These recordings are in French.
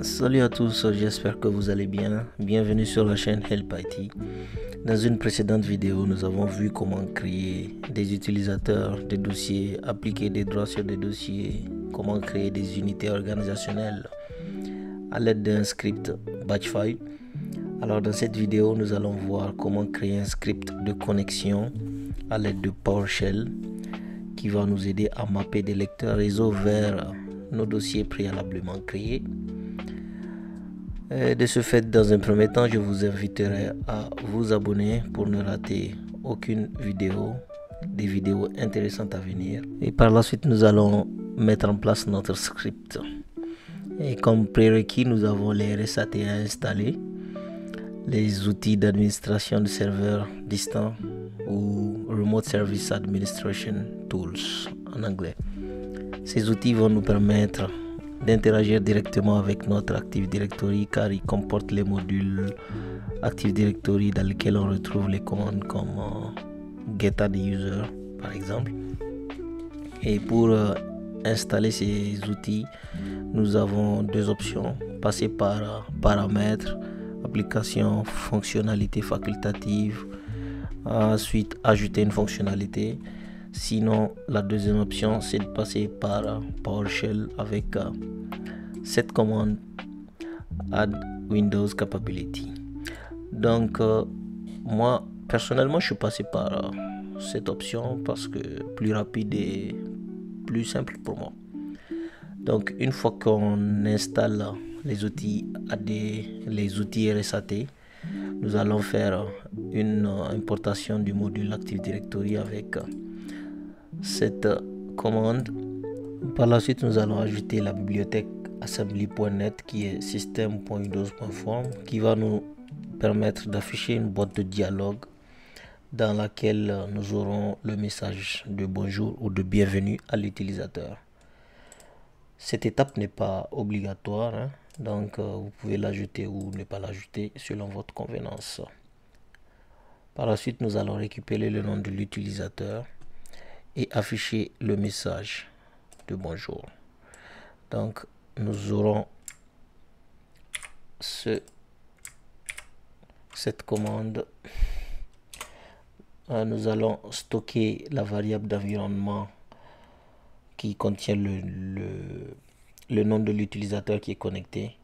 Salut à tous, j'espère que vous allez bien. Bienvenue sur la chaîne Help IT. Dans une précédente vidéo, nous avons vu comment créer des utilisateurs, des dossiers, appliquer des droits sur des dossiers, comment créer des unités organisationnelles à l'aide d'un script batch file. Alors dans cette vidéo, nous allons voir comment créer un script de connexion à l'aide de PowerShell qui va nous aider à mapper des lecteurs réseau vers nos dossiers préalablement créés. De ce fait, dans un premier temps, je vous inviterai à vous abonner pour ne rater aucune vidéo, des vidéos intéressantes à venir. Et par la suite, nous allons mettre en place notre script. Et comme prérequis, nous avons les RSAT à installer, les outils d'administration de serveurs distants ou Remote Service Administration Tools en anglais. Ces outils vont nous permettre d'interagir directement avec notre Active Directory car ils comportent les modules Active Directory dans lesquels on retrouve les commandes comme get add user par exemple. Et pour installer ces outils, nous avons deux options: passer par paramètres, application, fonctionnalité facultative, ensuite ajouter une fonctionnalité. Sinon, la deuxième option, c'est de passer par PowerShell avec cette commande Add Windows Capability. Donc, moi, personnellement, je suis passé par cette option parce que plus rapide et plus simple pour moi. Donc, une fois qu'on installe les outils AD, les outils RSAT, nous allons faire une importation du module Active Directory avec cette commande. Par la suite, nous allons ajouter la bibliothèque assembly.net qui est system.windows.form qui va nous permettre d'afficher une boîte de dialogue dans laquelle nous aurons le message de bonjour ou de bienvenue à l'utilisateur. Cette étape n'est pas obligatoire, donc vous pouvez l'ajouter ou ne pas l'ajouter selon votre convenance. Par la suite, nous allons récupérer le nom de l'utilisateur et afficher le message de bonjour. Donc nous aurons cette commande. Nous allons stocker la variable d'environnement qui contient le nom de l'utilisateur qui est connecté.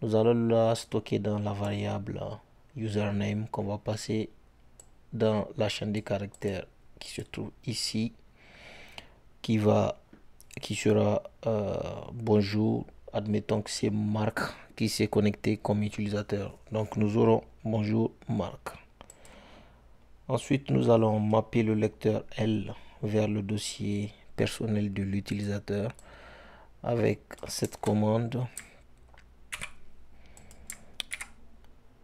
Nous allons la stocker dans la variable username qu'on va passer dans la chaîne des caractères qui se trouve ici, qui sera bonjour. Admettons que c'est Marc qui s'est connecté comme utilisateur, donc nous aurons bonjour Marc. Ensuite, nous allons mapper le lecteur L vers le dossier personnel de l'utilisateur avec cette commande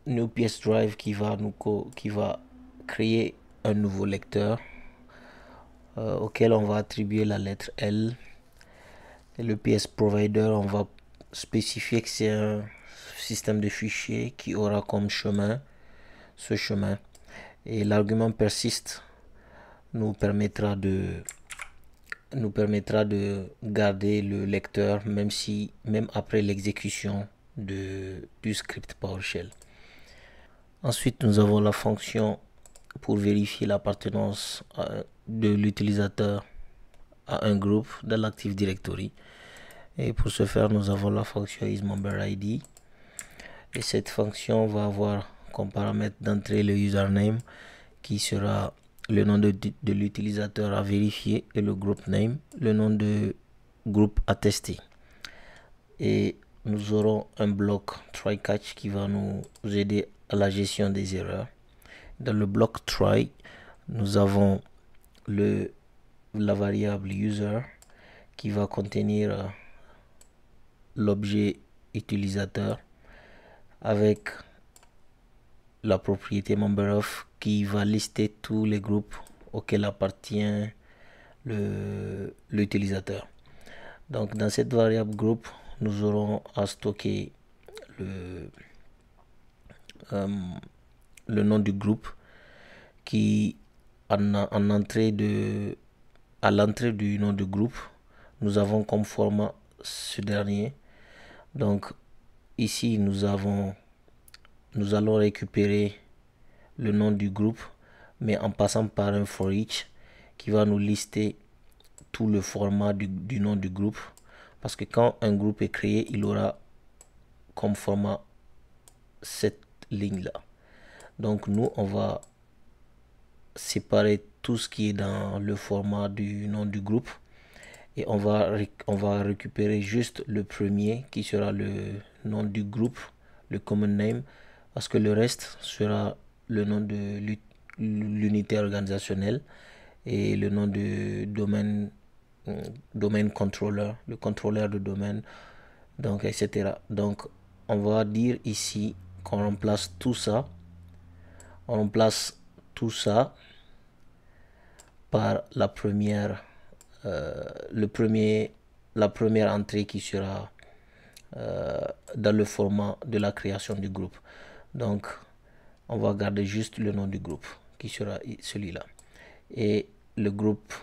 new PS drive qui va créer un nouveau lecteur auquel on va attribuer la lettre L. Et le PS provider, on va spécifier que c'est un système de fichiers qui aura comme chemin ce chemin, et l'argument persiste nous permettra de garder le lecteur même après l'exécution du script PowerShell. Ensuite, nous avons la fonction pour vérifier l'appartenance de l'utilisateur à un groupe dans l'Active Directory. Et pour ce faire, nous avons la fonction isMemberID. Et cette fonction va avoir comme paramètre d'entrée le username qui sera le nom de l'utilisateur à vérifier et le group name, le nom de groupe à tester. Et nous aurons un bloc try catch qui va nous aider à la gestion des erreurs. Dans le bloc try, nous avons la variable user qui va contenir l'objet utilisateur avec la propriété memberof qui va lister tous les groupes auxquels appartient l'utilisateur. Donc dans cette variable groupe, nous aurons à stocker le nom du groupe qui à l'entrée du nom de groupe, nous avons comme format ce dernier. Donc ici nous allons récupérer le nom du groupe, mais en passant par un for each qui va nous lister tout le format du nom du groupe, parce que quand un groupe est créé, il aura comme format cette ligne là. Donc nous on va séparer tout ce qui est dans le format du nom du groupe et on va récupérer juste le premier qui sera le nom du groupe, le common name, parce que le reste sera le nom de l'unité organisationnelle et le nom de domaine controller, le contrôleur de domaine, donc etc. Donc on va dire ici qu'on remplace tout ça, par la première la première entrée qui sera dans le format de la création du groupe. Donc on va garder juste le nom du groupe qui sera celui-là, et le groupe,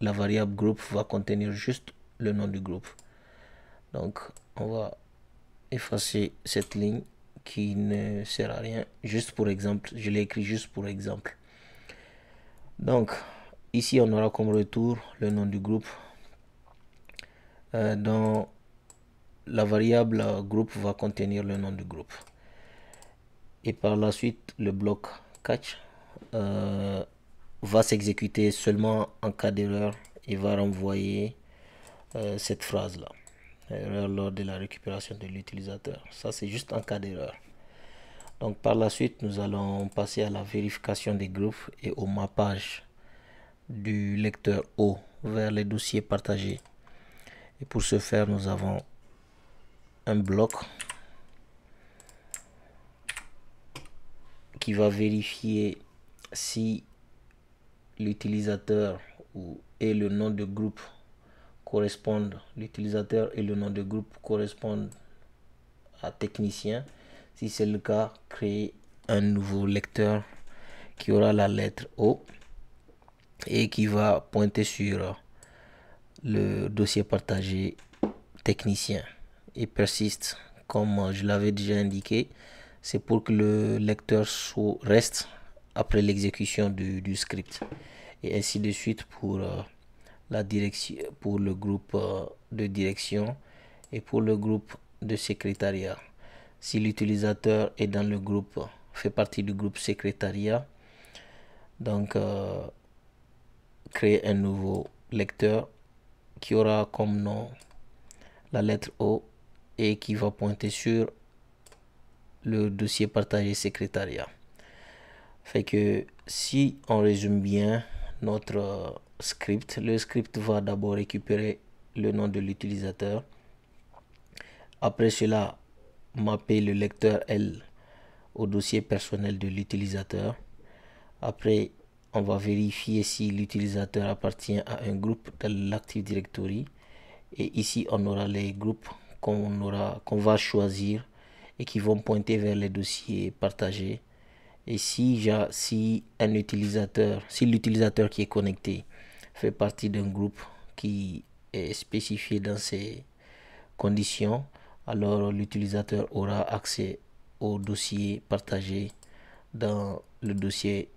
la variable groupe va contenir juste le nom du groupe. Donc on va effacer cette ligne qui ne sert à rien, juste pour exemple, je l'ai écrit juste pour exemple. Donc ici on aura comme retour le nom du groupe. Dans la variable groupe va contenir le nom du groupe, et par la suite le bloc catch va s'exécuter seulement en cas d'erreur et va renvoyer cette phrase là, erreur lors de la récupération de l'utilisateur. Ça c'est juste en cas d'erreur. Donc par la suite nous allons passer à la vérification des groupes et au mappage du lecteur O vers les dossiers partagés. Et pour ce faire nous avons un bloc qui va vérifier si l'utilisateur et le nom de groupe correspondent, l'utilisateur et le nom de groupe correspondent à technicien. Si c'est le cas, créer un nouveau lecteur qui aura la lettre O et qui va pointer sur le dossier partagé technicien et persiste. Comme je l'avais déjà indiqué, c'est pour que le lecteur reste après l'exécution du script, et ainsi de suite pour la direction, pour le groupe de direction et pour le groupe de secrétariat. Si l'utilisateur est dans le groupe, fait partie du groupe secrétariat, donc créer un nouveau lecteur qui aura comme nom la lettre O et qui va pointer sur le dossier partagé secrétariat. Fait que si on résume bien notre script, le script va d'abord récupérer le nom de l'utilisateur. Après cela, mapper le lecteur L au dossier personnel de l'utilisateur. Après, on va vérifier si l'utilisateur appartient à un groupe de l'Active Directory. Et ici, on aura les groupes qu'on va choisir et qui vont pointer vers les dossiers partagés. Et si l'utilisateur qui est connecté fait partie d'un groupe qui est spécifié dans ces conditions, alors l'utilisateur aura accès au dossier partagé dans le dossier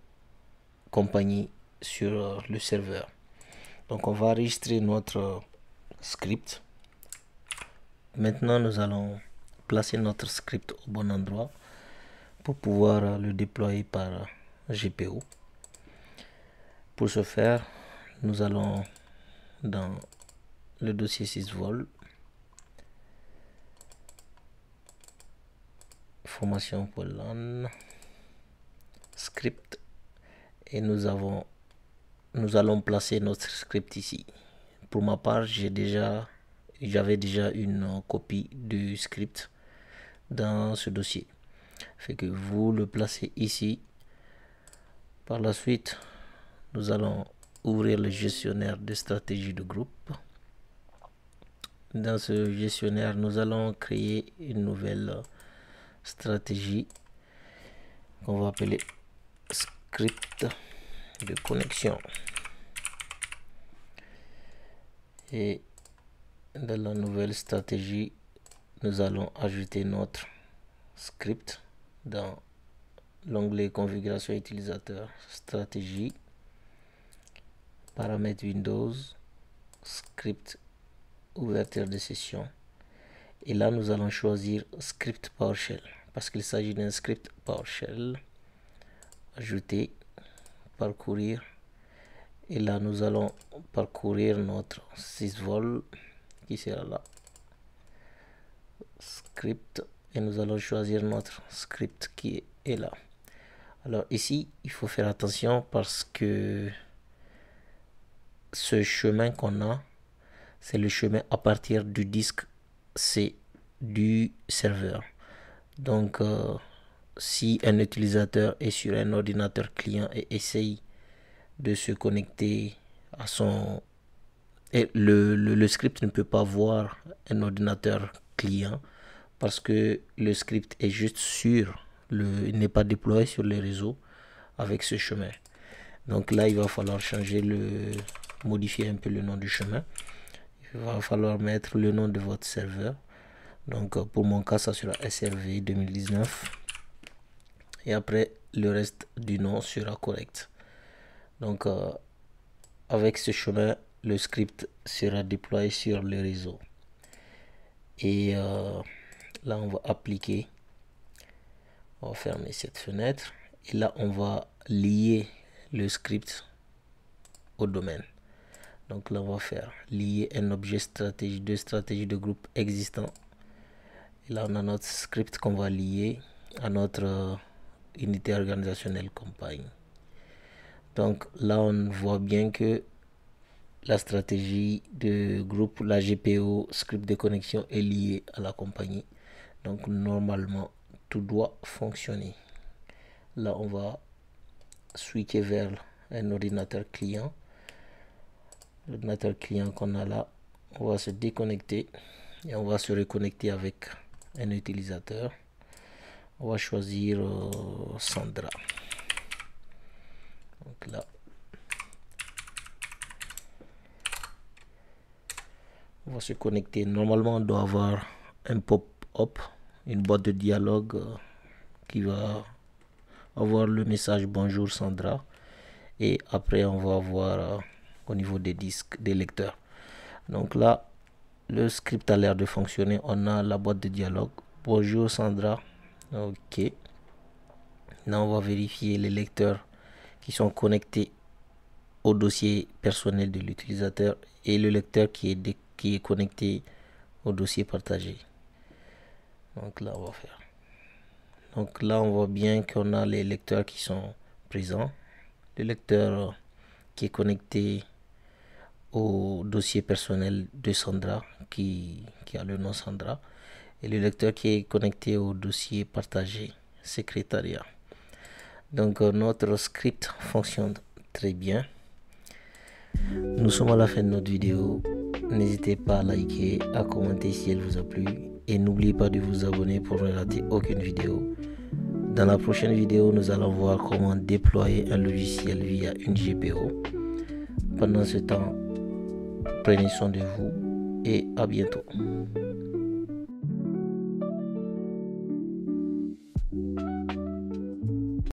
compagnie sur le serveur. Donc on va enregistrer notre script. Maintenant nous allons placer notre script au bon endroit pour pouvoir le déployer par GPO. Pour ce faire, nous allons dans le dossier sysvol, formation pour LAN, script, et nous allons placer notre script ici. Pour ma part, j'avais déjà une copie du script dans ce dossier. Fait que vous le placez ici. Par la suite, nous allons ouvrir le gestionnaire de stratégie de groupe. Dans ce gestionnaire, nous allons créer une nouvelle stratégie qu'on va appeler script de connexion. Et dans la nouvelle stratégie, nous allons ajouter notre script dans l'onglet configuration utilisateur, stratégie, paramètres Windows, script, ouverture de session. Et là, nous allons choisir script PowerShell parce qu'il s'agit d'un script PowerShell. Ajouter, parcourir. Et là, nous allons parcourir notre sysvol qui sera là. Script. Et nous allons choisir notre script qui est là. Alors ici, il faut faire attention parce que ce chemin qu'on a, c'est le chemin à partir du disque C du serveur. Donc, si un utilisateur est sur un ordinateur client et essaye de se connecter à son... Et le script ne peut pas voir un ordinateur client parce que le script est juste sur il n'est pas déployé sur les réseaux avec ce chemin. Donc là, il va falloir modifier un peu le nom du chemin. Il va falloir mettre le nom de votre serveur. Donc pour mon cas, ça sera SRV 2019. Et après, le reste du nom sera correct. Donc avec ce chemin, le script sera déployé sur le réseau. Et là, on va appliquer. On va fermer cette fenêtre. Et là, on va lier le script au domaine. Donc là, on va faire lier un objet stratégie, deux stratégies de groupe existant. Et là, on a notre script qu'on va lier à notre unité organisationnelle campagne. Donc là, on voit bien que la stratégie de groupe, la GPO, script de connexion est liée à la compagnie. Donc normalement, tout doit fonctionner. Là, on va switcher vers un ordinateur client. L'ordinateur client qu'on a là, on va se déconnecter et on va se reconnecter avec un utilisateur. On va choisir Sandra. Donc là, on va se connecter. Normalement, on doit avoir un pop-up, une boîte de dialogue qui va avoir le message bonjour Sandra. Et après, on va avoir au niveau des disques, des lecteurs. Donc là, le script a l'air de fonctionner. On a la boîte de dialogue. Bonjour Sandra. Ok. Là, on va vérifier les lecteurs qui sont connectés au dossier personnel de l'utilisateur et le lecteur qui est connecté au dossier partagé. Donc là, on va faire. Donc là, on voit bien qu'on a les lecteurs qui sont présents. Le lecteur qui est connecté au dossier personnel de Sandra, qui a le nom Sandra, et le lecteur qui est connecté au dossier partagé, secrétariat. Donc notre script fonctionne très bien. Nous sommes à la fin de notre vidéo. N'hésitez pas à liker, à commenter si elle vous a plu. Et n'oubliez pas de vous abonner pour ne rater aucune vidéo. Dans la prochaine vidéo, nous allons voir comment déployer un logiciel via une GPO. Pendant ce temps, prenez soin de vous et à bientôt.